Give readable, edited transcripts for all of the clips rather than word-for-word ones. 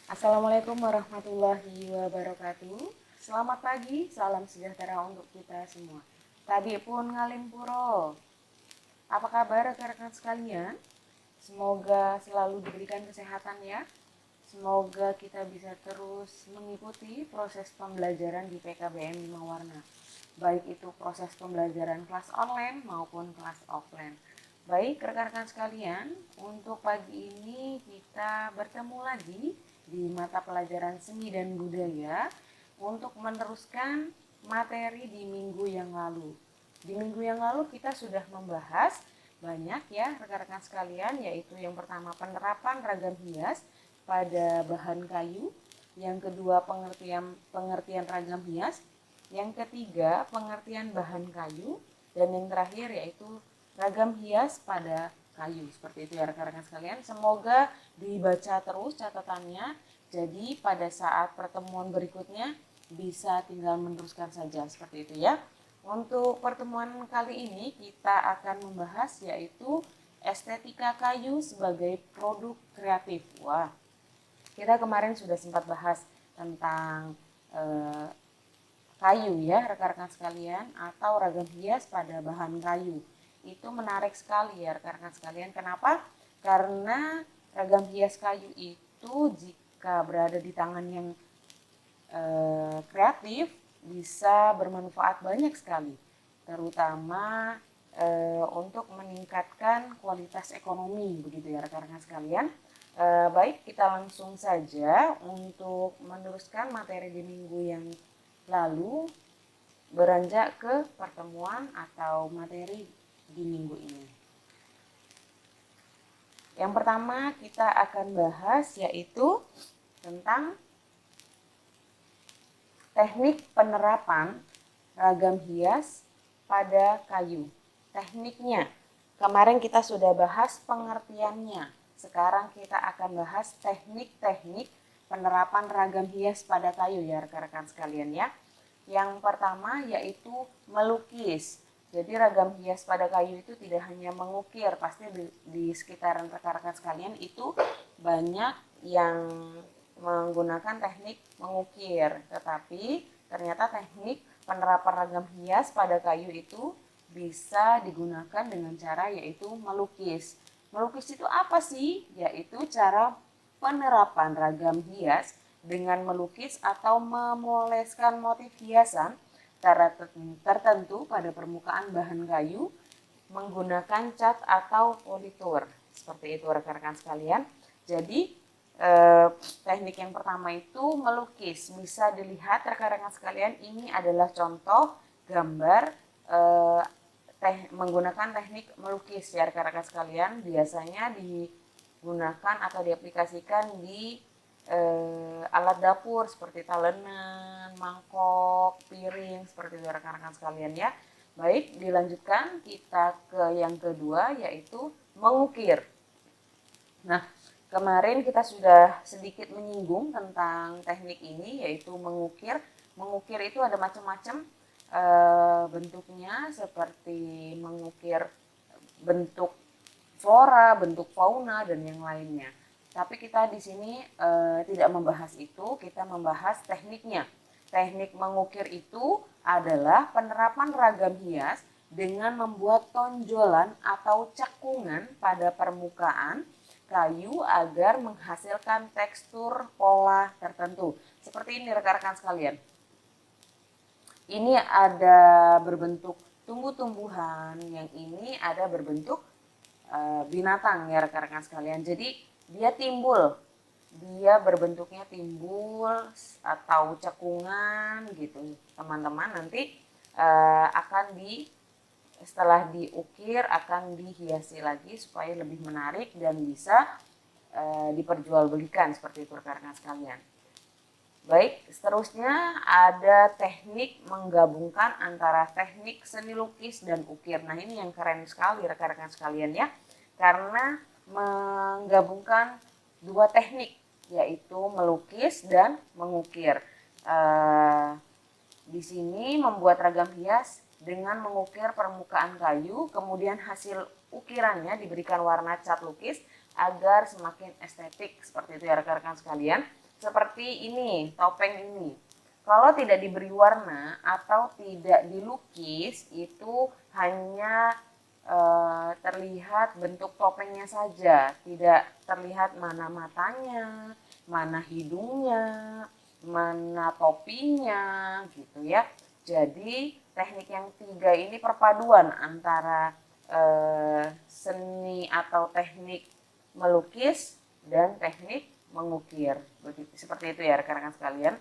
Assalamualaikum warahmatullahi wabarakatuh. Selamat pagi, salam sejahtera untuk kita semua. Tadi pun ngalimpuro. Apa kabar rekan-rekan sekalian? Semoga selalu diberikan kesehatan ya. Semoga kita bisa terus mengikuti proses pembelajaran di PKBM 5 Warna. Baik itu proses pembelajaran kelas online maupun kelas offline. Baik rekan-rekan sekalian, untuk pagi ini kita bertemu lagi di mata pelajaran seni dan budaya untuk meneruskan materi di minggu yang lalu. Di minggu yang lalu kita sudah membahas banyak ya rekan-rekan sekalian, yaitu yang pertama penerapan ragam hias pada bahan kayu, yang kedua pengertian ragam hias, yang ketiga pengertian bahan kayu, dan yang terakhir yaitu ragam hias pada kayu. Seperti itu ya rekan-rekan sekalian. Semoga dibaca terus catatannya. Jadi pada saat pertemuan berikutnya bisa tinggal meneruskan saja seperti itu ya. Untuk pertemuan kali ini kita akan membahas yaitu estetika kayu sebagai produk kreatif. Wah, kita kemarin sudah sempat bahas tentang kayu ya rekan-rekan sekalian, atau ragam hias pada bahan kayu. Itu menarik sekali ya rekan-rekan sekalian. Kenapa? Karena ragam hias kayu itu jika berada di tangan yang kreatif bisa bermanfaat banyak sekali, terutama untuk meningkatkan kualitas ekonomi, begitu ya rekan-rekan sekalian. Baik, kita langsung saja untuk meneruskan materi di minggu yang lalu, beranjak ke pertemuan atau materi di minggu ini. Yang pertama kita akan bahas yaitu tentang teknik penerapan ragam hias pada kayu. Tekniknya, kemarin kita sudah bahas pengertiannya. Sekarang kita akan bahas teknik-teknik penerapan ragam hias pada kayu ya rekan-rekan sekalian ya. Yang pertama yaitu melukis. Jadi ragam hias pada kayu itu tidak hanya mengukir, pasti di sekitaran rekan-rekan sekalian itu banyak yang menggunakan teknik mengukir, tetapi ternyata teknik penerapan ragam hias pada kayu itu bisa digunakan dengan cara yaitu melukis. Melukis itu apa sih? Yaitu cara penerapan ragam hias dengan melukis atau memoleskan motif hiasan tertentu pada permukaan bahan kayu menggunakan cat atau politur. Seperti itu rekan-rekan sekalian. Jadi teknik yang pertama itu melukis. Bisa dilihat rekan-rekan sekalian, ini adalah contoh gambar menggunakan teknik melukis ya rekan-rekan sekalian. Biasanya digunakan atau diaplikasikan di alat dapur seperti talenan, mangkok, piring, seperti itu rekan-rekan sekalian ya. Baik, dilanjutkan kita ke yang kedua yaitu mengukir. Nah, kemarin kita sudah sedikit menyinggung tentang teknik ini yaitu mengukir. Mengukir itu ada macam-macam bentuknya, seperti mengukir bentuk flora, bentuk fauna, dan yang lainnya. Tapi kita di sini tidak membahas itu, kita membahas tekniknya. Teknik mengukir itu adalah penerapan ragam hias dengan membuat tonjolan atau cekungan pada permukaan kayu agar menghasilkan tekstur pola tertentu. Seperti ini rekan-rekan sekalian. Ini ada berbentuk tumbuh-tumbuhan, yang ini ada berbentuk binatang ya rekan-rekan sekalian. Jadi dia berbentuknya timbul atau cekungan gitu teman-teman. Nanti setelah diukir akan dihiasi lagi supaya lebih menarik dan bisa diperjualbelikan, seperti itu rekan-rekan sekalian. Baik, seterusnya ada teknik menggabungkan antara teknik seni lukis dan ukir. Nah, ini yang keren sekali rekan-rekan sekalian ya, karena menggabungkan dua teknik yaitu melukis dan mengukir. Di sini membuat ragam hias dengan mengukir permukaan kayu, kemudian hasil ukirannya diberikan warna cat lukis agar semakin estetik, seperti itu ya rekan-rekan sekalian. seperti ini, topeng ini. Kalau tidak diberi warna atau tidak dilukis, itu hanya terlihat bentuk topengnya saja, tidak terlihat mana matanya, mana hidungnya, mana topinya, gitu ya. Jadi teknik yang tiga ini perpaduan antara seni atau teknik melukis dan teknik mengukir. Seperti itu ya rekan-rekan sekalian.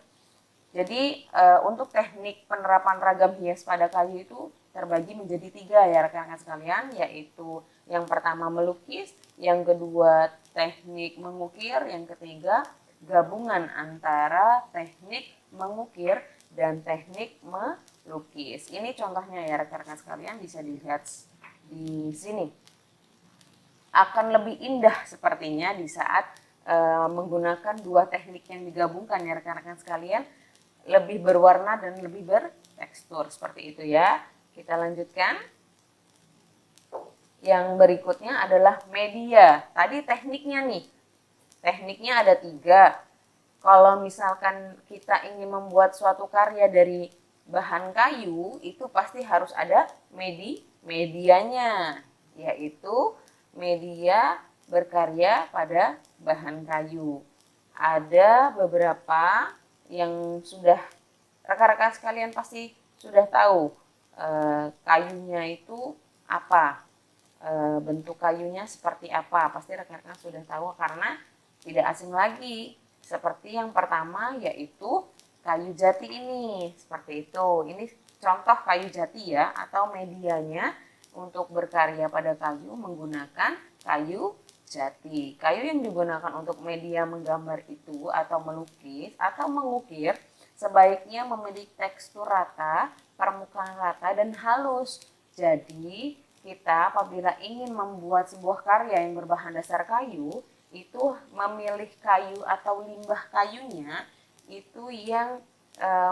Jadi untuk teknik penerapan ragam hias pada kayu itu terbagi menjadi tiga ya rekan-rekan sekalian, yaitu yang pertama melukis, yang kedua teknik mengukir, yang ketiga gabungan antara teknik mengukir dan teknik melukis. Ini contohnya ya rekan-rekan sekalian, bisa dilihat di sini. Akan lebih indah sepertinya di saat menggunakan dua teknik yang digabungkan ya rekan-rekan sekalian, lebih berwarna dan lebih bertekstur seperti itu ya. Kita lanjutkan. Yang berikutnya adalah media. Tadi tekniknya nih, tekniknya ada tiga. Kalau misalkan kita ingin membuat suatu karya dari bahan kayu, itu pasti harus ada medianya, yaitu media berkarya pada bahan kayu. Ada beberapa yang sudah rekan-rekan sekalian pasti sudah tahu kayunya itu apa, bentuk kayunya seperti apa, pasti rekan-rekan sudah tahu karena tidak asing lagi. Seperti yang pertama yaitu kayu jati ini, seperti itu. Ini contoh kayu jati ya, atau medianya untuk berkarya pada kayu menggunakan kayu jati. Kayu yang digunakan untuk media menggambar itu atau melukis atau mengukir sebaiknya memiliki tekstur rata, permukaan rata dan halus. Jadi kita apabila ingin membuat sebuah karya yang berbahan dasar kayu, itu memilih kayu atau limbah kayunya itu yang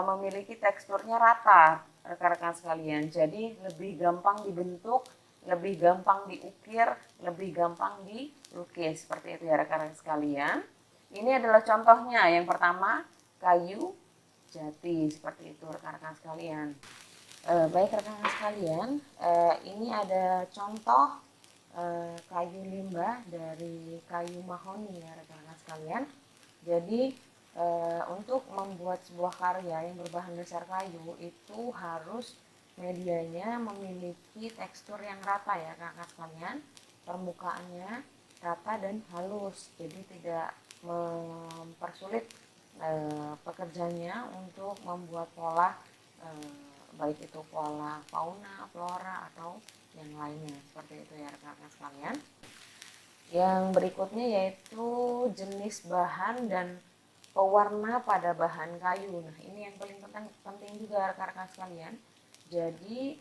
memiliki teksturnya rata rekan-rekan sekalian. Jadi lebih gampang dibentuk, lebih gampang diukir, lebih gampang dilukis. Seperti itu ya rekan-rekan sekalian. Ini adalah contohnya. Yang pertama kayu jati, seperti itu rekan-rekan sekalian. Baik rekan-rekan sekalian, ini ada contoh kayu limbah dari kayu mahoni ya rekan-rekan sekalian. Jadi untuk membuat sebuah karya yang berbahan dasar kayu itu harus medianya memiliki tekstur yang rata ya rekan-rekan sekalian, permukaannya rata dan halus, jadi tidak mempersulit pekerjanya untuk membuat pola baik itu pola fauna, flora atau yang lainnya, seperti itu ya rekan-rekan sekalian. Yang berikutnya yaitu jenis bahan dan pewarna pada bahan kayu. Nah ini yang paling penting juga rekan-rekan sekalian. Jadi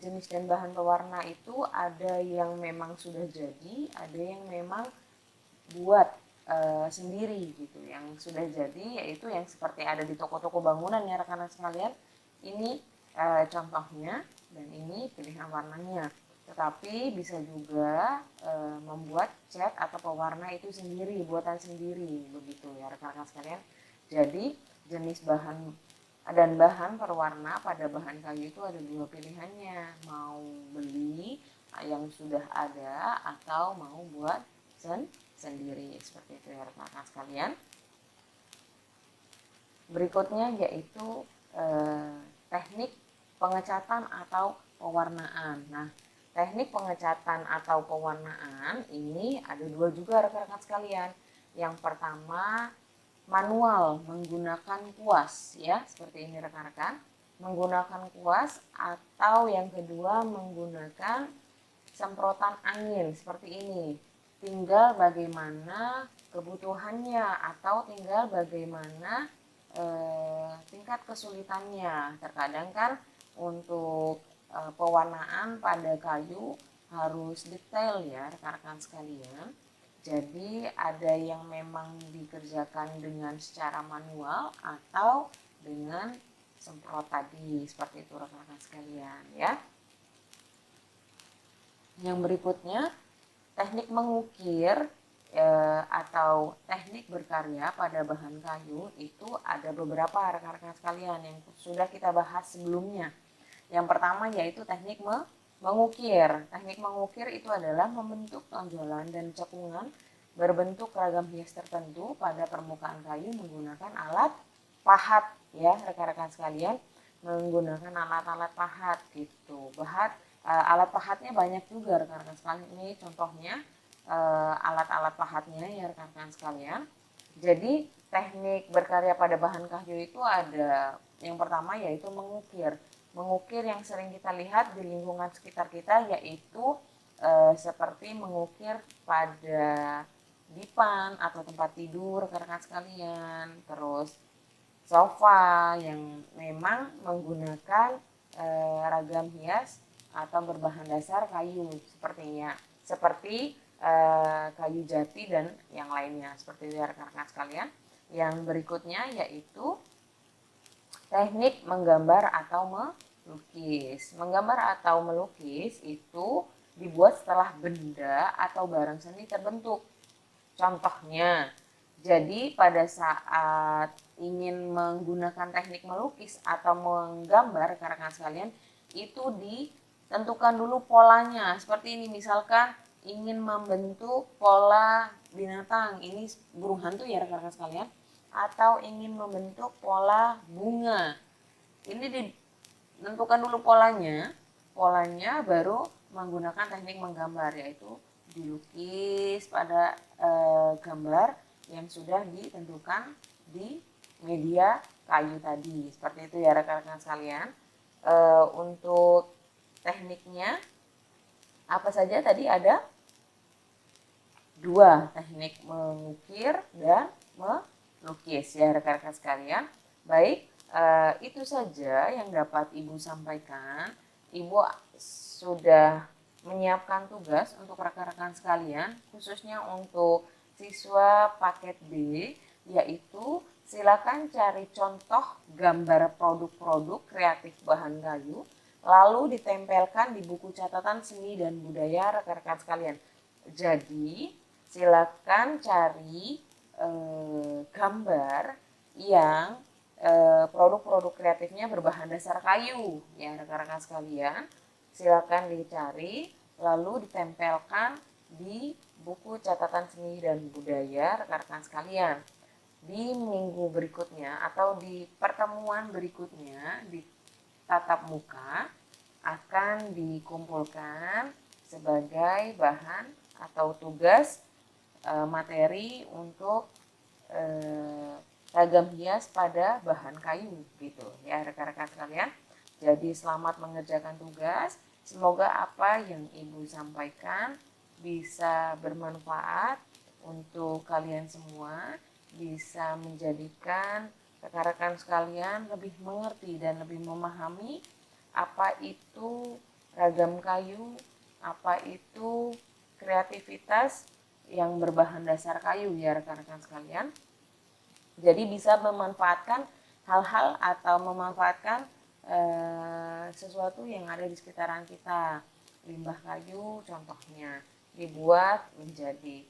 jenis dan bahan pewarna itu ada yang memang sudah jadi, ada yang memang buat sendiri gitu. Yang sudah jadi yaitu yang seperti ada di toko-toko bangunan ya rekan-rekan sekalian. Ini contohnya dan ini pilihan warnanya. Tetapi bisa juga membuat cat atau pewarna itu sendiri, buatan sendiri begitu ya rekan-rekan sekalian. Jadi jenis bahan dan bahan perwarna pada bahan kayu itu ada dua pilihannya, mau beli yang sudah ada atau mau buat sendiri, seperti itu ya rekan-rekan sekalian. Berikutnya yaitu teknik pengecatan atau pewarnaan. Nah, teknik pengecatan atau pewarnaan ini ada dua juga rekan-rekan sekalian. Yang pertama manual menggunakan kuas ya, seperti ini rekan-rekan, menggunakan kuas, atau yang kedua menggunakan semprotan angin seperti ini. Tinggal bagaimana kebutuhannya atau tinggal bagaimana tingkat kesulitannya. Terkadang kan untuk pewarnaan pada kayu harus detail ya rekan-rekan sekalian. Jadi ada yang memang dikerjakan dengan secara manual atau dengan semprot tadi, seperti itu rekan-rekan sekalian ya. Yang berikutnya teknik mengukir atau teknik berkarya pada bahan kayu itu ada beberapa rekan-rekan sekalian yang sudah kita bahas sebelumnya. Yang pertama yaitu teknik mengukir. Teknik mengukir itu adalah membentuk tonjolan dan cekungan berbentuk ragam hias tertentu pada permukaan kayu menggunakan alat pahat ya rekan-rekan sekalian, menggunakan alat-alat pahat gitu. Alat pahatnya banyak juga rekan-rekan sekalian. Ini contohnya alat-alat pahatnya ya rekan-rekan sekalian. Jadi teknik berkarya pada bahan kayu itu ada yang pertama yaitu mengukir. Mengukir yang sering kita lihat di lingkungan sekitar kita yaitu seperti mengukir pada dipan atau tempat tidur rekan-rekan sekalian, terus sofa yang memang menggunakan ragam hias atau berbahan dasar kayu seperti kayu jati dan yang lainnya seperti itu ya rekan-rekan sekalian. Yang berikutnya yaitu teknik menggambar atau melukis. Menggambar atau melukis itu dibuat setelah benda atau barang seni terbentuk. Contohnya, jadi pada saat ingin menggunakan teknik melukis atau menggambar rekan-rekan sekalian itu ditentukan dulu polanya. Seperti ini misalkan ingin membentuk pola binatang, ini burung hantu ya rekan-rekan sekalian, atau ingin membentuk pola bunga. Ini ditentukan dulu polanya baru menggunakan teknik menggambar yaitu dilukis pada gambar yang sudah ditentukan di media kayu tadi. Seperti itu ya rekan-rekan sekalian. Untuk tekniknya apa saja tadi ada 2 teknik mengukir dan melukis ya rekan-rekan sekalian. Baik, itu saja yang dapat Ibu sampaikan. Ibu sudah menyiapkan tugas untuk rekan-rekan sekalian, khususnya untuk siswa paket B, yaitu silakan cari contoh gambar produk-produk kreatif bahan kayu, lalu ditempelkan di buku catatan seni dan budaya rekan-rekan sekalian. Jadi, silakan cari gambar yang produk-produk kreatifnya berbahan dasar kayu ya rekan-rekan sekalian. Silakan dicari lalu ditempelkan di buku catatan seni dan budaya rekan-rekan sekalian. Di minggu berikutnya atau di pertemuan berikutnya di tatap muka akan dikumpulkan sebagai bahan atau tugas materi untuk ragam hias pada bahan kayu gitu ya rekan-rekan sekalian. Jadi selamat mengerjakan tugas. Semoga apa yang Ibu sampaikan bisa bermanfaat untuk kalian semua, bisa menjadikan rekan-rekan sekalian lebih mengerti dan lebih memahami apa itu ragam kayu, apa itu kreativitas yang berbahan dasar kayu ya rekan-rekan sekalian. Jadi bisa memanfaatkan hal-hal atau memanfaatkan sesuatu yang ada di sekitaran kita. Limbah kayu contohnya dibuat menjadi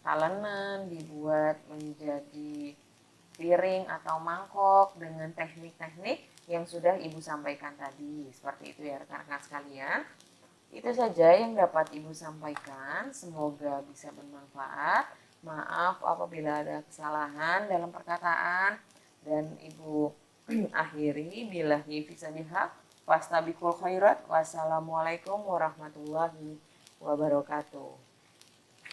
talenan, dibuat menjadi piring atau mangkok dengan teknik-teknik yang sudah Ibu sampaikan tadi. Seperti itu ya rekan-rekan sekalian. Itu saja yang dapat Ibu sampaikan. Semoga bisa bermanfaat. Maaf apabila ada kesalahan dalam perkataan. Dan Ibu akhiri billahi fisabilillah fastabiqul khairat. Wassalamualaikum warahmatullahi wabarakatuh.